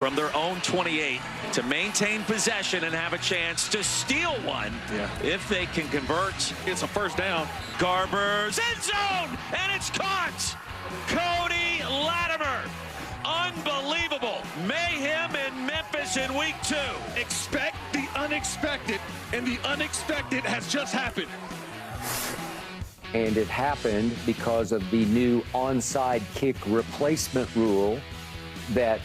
from their own 28 to maintain possession and have a chance to steal one if they can convert. It's a first down. Garber's end zone, and it's caught. Cody Latimer. Unbelievable. Mayhem in Memphis in week 2. Expect the unexpected, and the unexpected has just happened. And it happened because of the new onside kick replacement rule that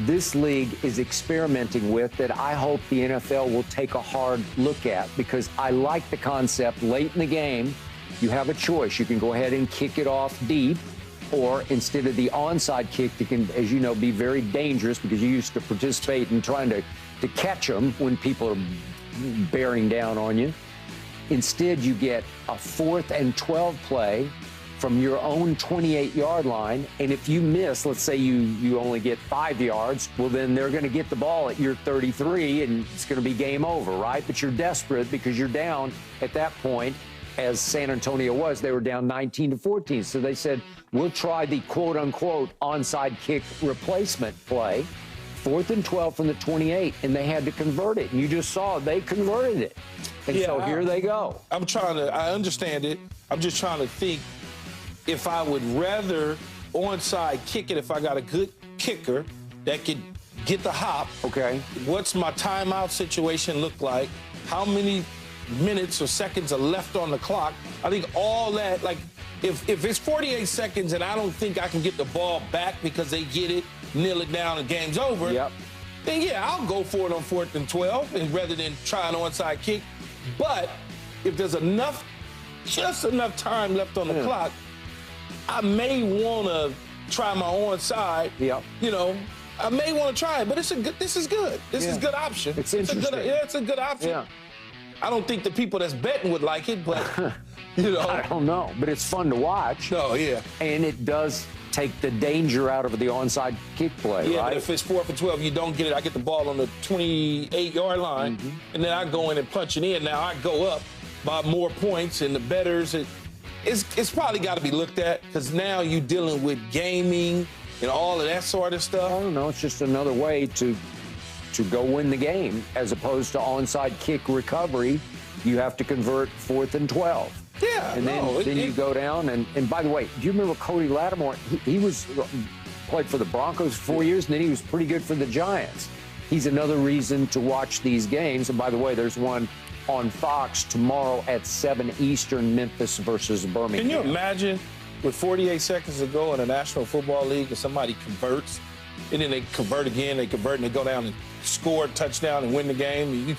this league is experimenting with, that I hope the NFL will take a hard look at, because I like the concept. Late in the game, you have a choice. You can go ahead and kick it off deep, or instead of the onside kick that can, as you know, be very dangerous because you used to participate in trying to catch them when people are bearing down on you. Instead, you get a 4th and 12 play from your own 28-yard line, and if you miss, let's say you only get 5 yards, well, then they're going to get the ball at your 33, and it's going to be game over, right? But you're desperate because you're down at that point, as San Antonio was. They were down 19-14, so they said, we'll try the quote-unquote onside kick replacement play, 4th and 12 from the 28, and they had to convert it. And you just saw they converted it. And so here they go. I understand it. I'm just trying to think if I would rather onside kick it if I got a good kicker that could get the hop. Okay. What's my timeout situation look like? How many minutes or seconds are left on the clock? I think all that, like, if it's 48 seconds and I don't think I can get the ball back because they get it, kneel it down, and game's over, then yeah, I'll go for it on 4th and 12 and rather than try an onside kick. But if there's just enough time left on the clock, I may want to try my onside. You know, I may want to try it, but this is good. This is a good option. It's interesting. It's a good option. I don't think the people that's betting would like it, but, you know. I don't know, but it's fun to watch. Oh, yeah. And it does take the danger out of the onside kick play, yeah, right? But if it's 4th and 12, you don't get it. I get the ball on the 28-yard line, and then I go in and punch it in. Now I go up by more points, and the bettors, it's probably got to be looked at, because now you're dealing with gaming and all of that sort of stuff. I don't know. It's just another way to go win the game, as opposed to onside kick recovery. You have to convert 4th and 12. Yeah, and then you go down. And by the way, do you remember Cody Latimer? He played for the Broncos for 4 years, and then he was pretty good for the Giants. He's another reason to watch these games. And by the way, there's one on Fox tomorrow at 7 Eastern, Memphis versus Birmingham. Can you imagine with 48 seconds to go in the National Football League, if somebody converts, and then they convert again, they convert, and they go down and score a touchdown and win the game?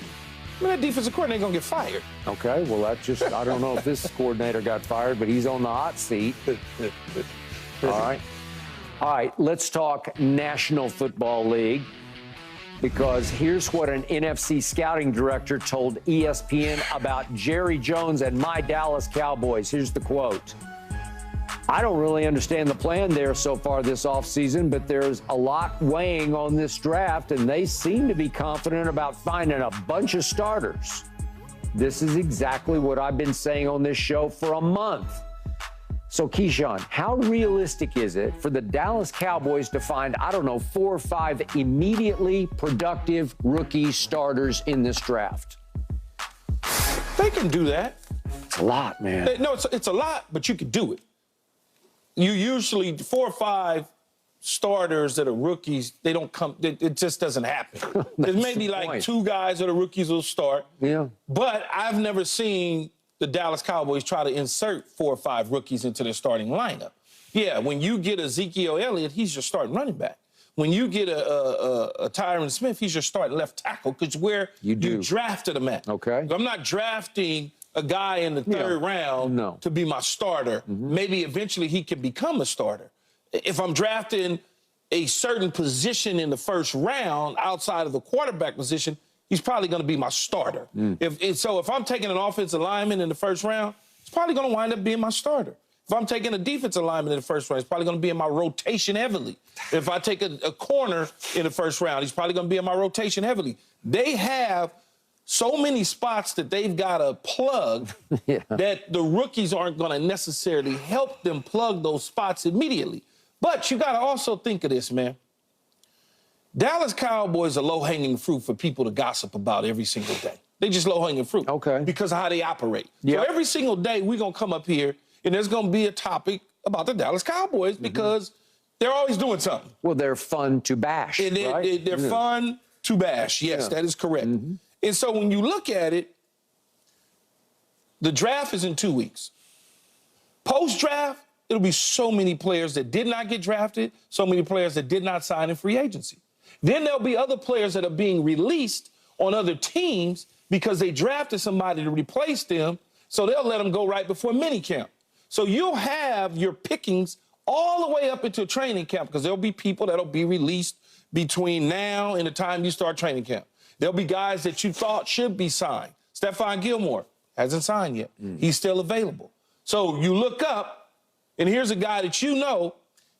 That defensive coordinator going to get fired. Okay, well, I don't know if this coordinator got fired, but he's on the hot seat. All right, let's talk National Football League, because here's what an NFC scouting director told ESPN about Jerry Jones and my Dallas Cowboys. Here's the quote. I don't really understand the plan there so far this offseason, but there's a lot weighing on this draft, and they seem to be confident about finding a bunch of starters. This is exactly what I've been saying on this show for a month. So, Keyshawn, how realistic is it for the Dallas Cowboys to find, 4 or 5 immediately productive rookie starters in this draft? They can do that. It's a lot, man. No, it's a lot, but you can do it. You usually 4 or 5 starters that are rookies, they don't come. It just doesn't happen. There's maybe like 2 guys that are rookies who'll start. Yeah. But I've never seen the Dallas Cowboys try to insert 4 or 5 rookies into their starting lineup. Yeah, when you get Ezekiel Elliott, he's your starting running back. When you get a Tyron Smith, he's your starting left tackle, because where you drafted him at. Okay. I'm not drafting a guy in the 3rd round to be my starter. Maybe eventually he can become a starter. If I'm drafting a certain position in the 1st round outside of the quarterback position, he's probably going to be my starter. If I'm taking an offensive lineman in the 1st round, it's probably going to wind up being my starter. If I'm taking a defensive lineman in the 1st round, it's probably going to be in my rotation heavily. If I take a corner in the 1st round, he's probably going to be in my rotation heavily. They have so many spots that they've got to plug that the rookies aren't going to necessarily help them plug those spots immediately. But you got to also think of this, man. Dallas Cowboys are low-hanging fruit for people to gossip about every single day. They just low-hanging fruit. Okay. Because of how they operate. Yep. So every single day, we're going to come up here, and there's going to be a topic about the Dallas Cowboys because they're always doing something. Well, they're fun to bash, And right? they're fun to bash. Yes, that is correct. And so when you look at it, the draft is in 2 weeks. Post-draft, it'll be so many players that did not get drafted, so many players that did not sign in free agency. Then there'll be other players that are being released on other teams because they drafted somebody to replace them, so they'll let them go right before minicamp. So you'll have your pickings all the way up into training camp because there'll be people that'll be released between now and the time you start training camp. There'll be guys that you thought should be signed. Stephon Gilmore hasn't signed yet. He's still available. So you look up, and here's a guy that you know,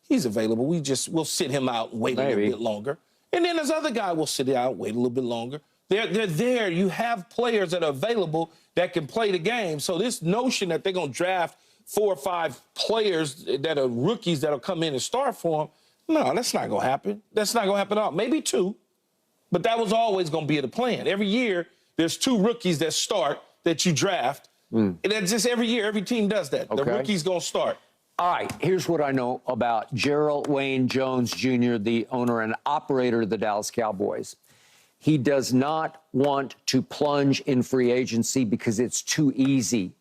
he's available. We'll sit him out and wait a little bit longer. And then this other guy will sit out, wait a little bit longer. They're there. You have players that are available that can play the game. So this notion that they're going to draft 4 or 5 players that are rookies that'll come in and start for them, no, that's not going to happen. That's not going to happen at all. Maybe 2, but that was always going to be the plan. Every year, there's 2 rookies that start that you draft. And that's just every year. Every team does that. The rookie's going to start. All right, here's what I know about Gerald Wayne Jones Jr., the owner and operator of the Dallas Cowboys. He does not want to plunge in free agency because it's too easy.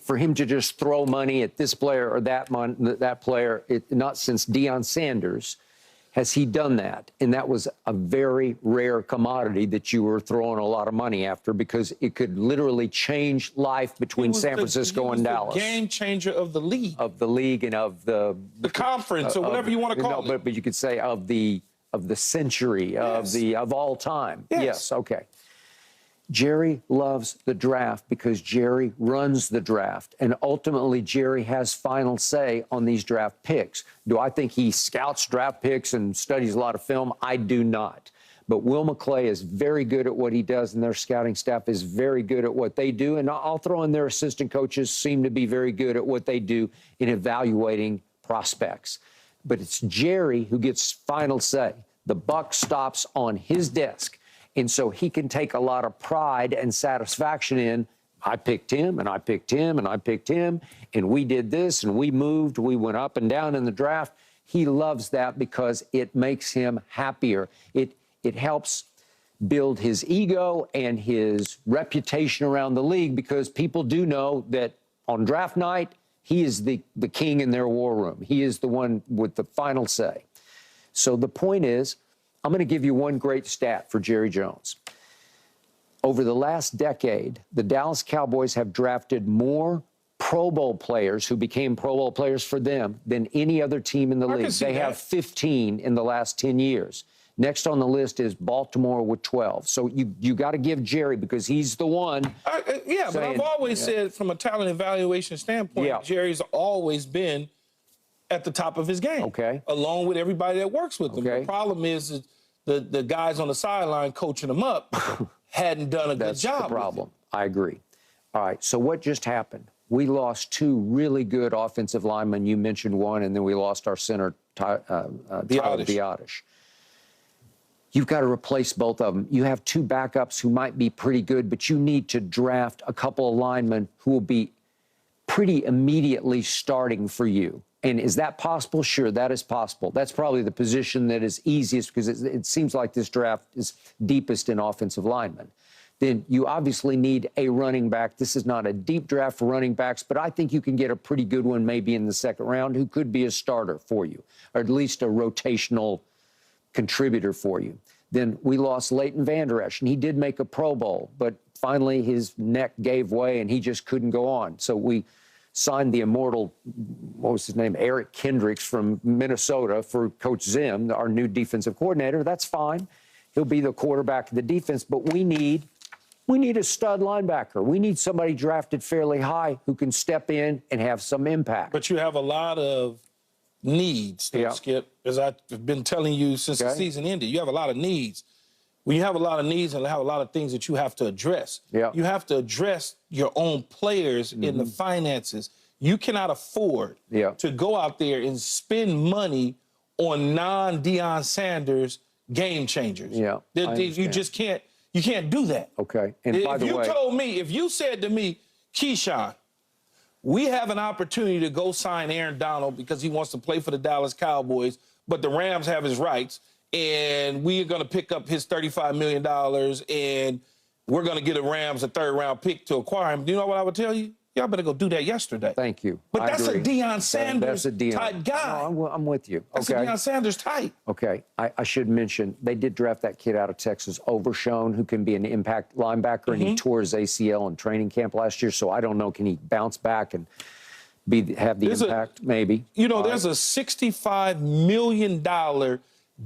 For him to just throw money at this player or that player, not since Deion Sanders has he done that. And that was a very rare commodity that you were throwing a lot of money after because it could literally change life between San Francisco and Dallas. The game changer of the league. Of the league and of the conference or whatever you want to call it. But you could say of the century, of all time. Yes, okay. Jerry loves the draft because Jerry runs the draft, and ultimately Jerry has final say on these draft picks. Do I think he scouts draft picks and studies a lot of film? I do not. But Will McClay is very good at what he does, and their scouting staff is very good at what they do. And I'll throw in their assistant coaches seem to be very good at what they do in evaluating prospects. But it's Jerry who gets final say. The buck stops on his desk. And so he can take a lot of pride and satisfaction in, I picked him, and I picked him, and I picked him, and we did this, and we moved, we went up and down in the draft. He loves that because it makes him happier. It helps build his ego and his reputation around the league because people do know that on draft night, he is the king in their war room. He is the one with the final say. So the point is, I'm going to give you one great stat for Jerry Jones. Over the last decade, the Dallas Cowboys have drafted more Pro Bowl players who became Pro Bowl players for them than any other team in the league. They have 15 in the last 10 years. Next on the list is Baltimore with 12. So you got to give Jerry because he's the one. But I've always said from a talent evaluation standpoint, Jerry's always been at the top of his game. Okay. Along with everybody that works with him. The problem is the guys on the sideline coaching him up hadn't done a good job. That's the problem. I agree. All right, so what just happened? We lost 2 really good offensive linemen. You mentioned one, and then we lost our center, Tyler Biadasz. You've got to replace both of them. You have 2 backups who might be pretty good, but you need to draft a couple of linemen who will be pretty immediately starting for you. And is that possible? Sure, that is possible. That's probably the position that is easiest because it seems like this draft is deepest in offensive linemen. Then you obviously need a running back. This is not a deep draft for running backs, but I think you can get a pretty good one maybe in the second round who could be a starter for you, or at least a rotational contributor for you. Then we lost Leighton Vander Esch, and he did make a Pro Bowl, but finally his neck gave way and he just couldn't go on. So we signed the immortal, what was his name, Eric Kendricks from Minnesota for Coach Zim, our new defensive coordinator. That's fine. He'll be the quarterback of the defense, but we need a stud linebacker. We need somebody drafted fairly high who can step in and have some impact. But you have a lot of needs, Skip, as I've been telling you since the season ended. You have a lot of needs. When you have a lot of needs and have a lot of things that you have to address, you have to address your own players in the finances. You cannot afford to go out there and spend money on non-Deion Sanders game changers. Yeah, You just can't. You can't do that. Okay. And by the way, if you said to me, Keyshawn, we have an opportunity to go sign Aaron Donald because he wants to play for the Dallas Cowboys, but the Rams have his rights, and we are going to pick up his $35 million, and we're going to get a Rams a third-round pick to acquire him. Do you know what I would tell you? Y'all better go do that yesterday. Thank you. But that's a Deion Sanders type guy. No, I'm with you. That's a Deion Sanders type. Okay. I should mention, they did draft that kid out of Texas, Overshown, who can be an impact linebacker, and he tore his ACL in training camp last year, so I don't know, can he bounce back and have the impact? Maybe. You know, there's a $65 million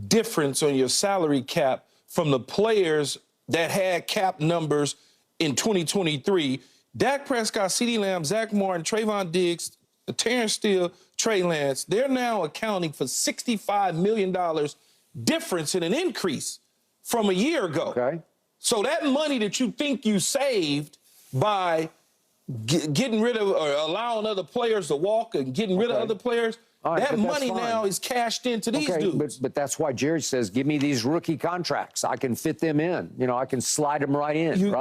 difference on your salary cap from the players that had cap numbers in 2023. Dak Prescott, CeeDee Lamb, Zach Martin, Trayvon Diggs, Terrence Steele, Trey Lance, they're now accounting for $65 million difference in an increase from a year ago. Okay. So that money that you think you saved by getting rid of or allowing other players to walk and getting rid of other players, that money now is cashed into these dudes. But that's why Jerry says, give me these rookie contracts. I can fit them in. You know, I can slide them right in.